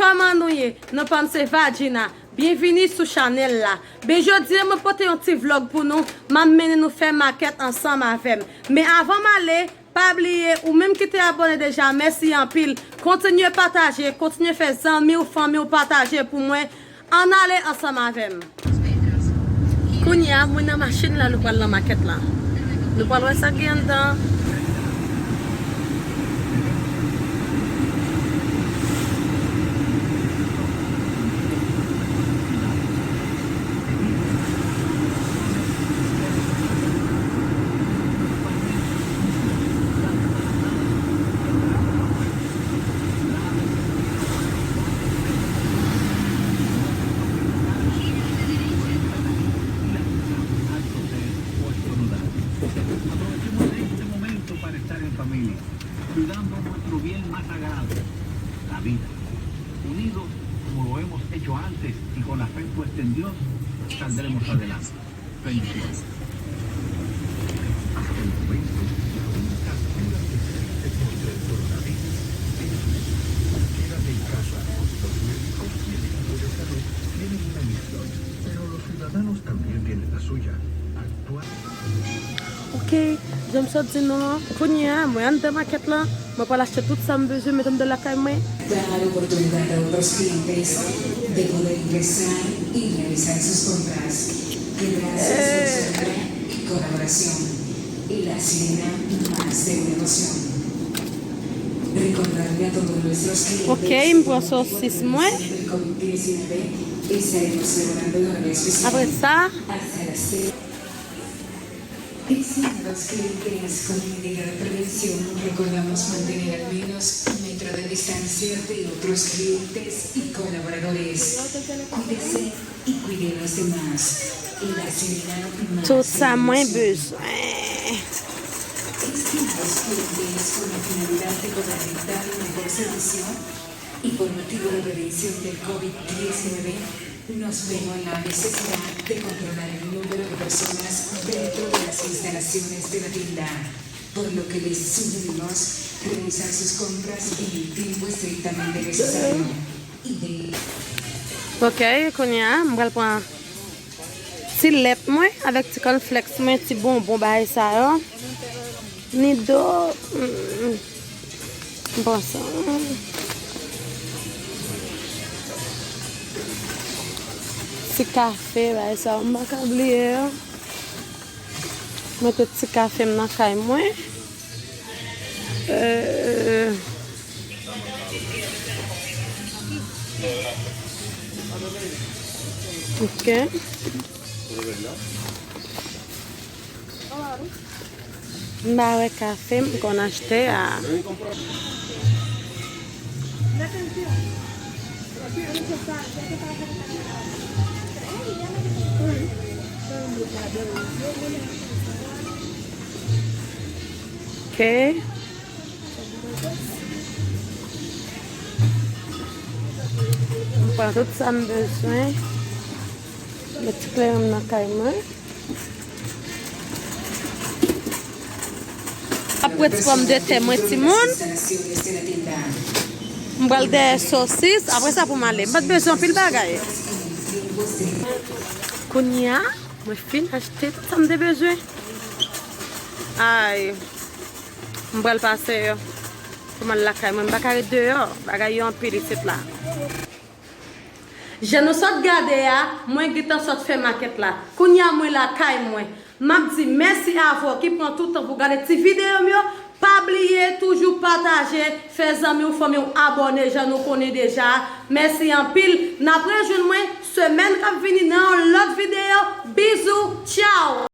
comment nous y nous pensons Vagina. Bienvenue sur Chanel là. Ben je dis me porter un petit vlog pour nous, m'amener nous faire maquette ensemble avec. Mais avant m'aller, pas oublier ou même qui t'es abonné déjà, merci en pile. Continuez à partager, continuez à faire amis ou famille ou partager pour moi. En aller ensemble avec. Kounia, moi dans machine là nous parlons la maquette là. Nous parlons ça qui en dedans. Cuidando nuestro bien más sagrado, la vida. Unidos como lo hemos hecho antes y con la fe puesta en Dios, saldremos adelante. Bendiciones. Hasta el momento, nunca dudas que existe contra el coronavirus. Quédate en casa. Los médicos y el equipo de salud tienen una misión, pero los ciudadanos también tienen la suya. Actuar. Ok, je me suis dit non, Kounia, moi en de maquette là, je vais acheter tout ça, je vais mettre de la caille. Da la oportunidad a otros clientes de poder ingresar y realizar sus compras. Que gracias a su ayuda y colaboración, y la sirena más de una emoción. Recordarle a todos nuestros clientes. Ok, me prends saucisse moi. Del COVID-19 estaremos celebrando de manera especial. Après ça, Hasta las 6. Estimados clientes, con medida de prevención, recordamos mantener al menos 1 metro de distancia de otros clientes y colaboradores. Cuídese y cuide a los demás. Y la sirena más. tout ça moins besoin. Estimados clientes, con la finalidad de poder brindar un mejor servicio y por motivo de prevención del COVID-19, nos vemos en la necesidad de controlar el número de personas dentro de las instalaciones de la tienda, por lo que les sugerimos realizar sus compras en el tiempo estrictamente necesario y de... Ok, Kounia, je vais prendre petit lait moi avec petit cornflakes moi, petit bonbon bah ça là. Nido. Bon ça. Petit café bah ça, on va pas oublier. Mettre petit café dans caille moi. Ok. Bah ouais, café qu'on a acheté à... Ok. On prend tout ça, besoin. Le petit clé dans la caille. Après, tu vas me dire, moi, Timon. Je vais des saucisses. Après ça, pour m'aller. Pas de besoin de bagaille. Kounia, je vais acheter tout ça, me besoin. Aïe. Je vais le passer. Pour m'aller la caille. Je vais aller dehors. Je vais en pile là. Je ne sais garder moi qui t'en sort faire maquette là. Kounia moi la caille moi. M'a dit merci à vous qui prend tout le temps pour regarder cette vidéo mieux. Pas oublier toujours partager, faire amis ou famille ou abonner, je nous connais déjà. Merci en pile. N'après je moi semaine qui vient dans l'autre vidéo. Bisous, ciao.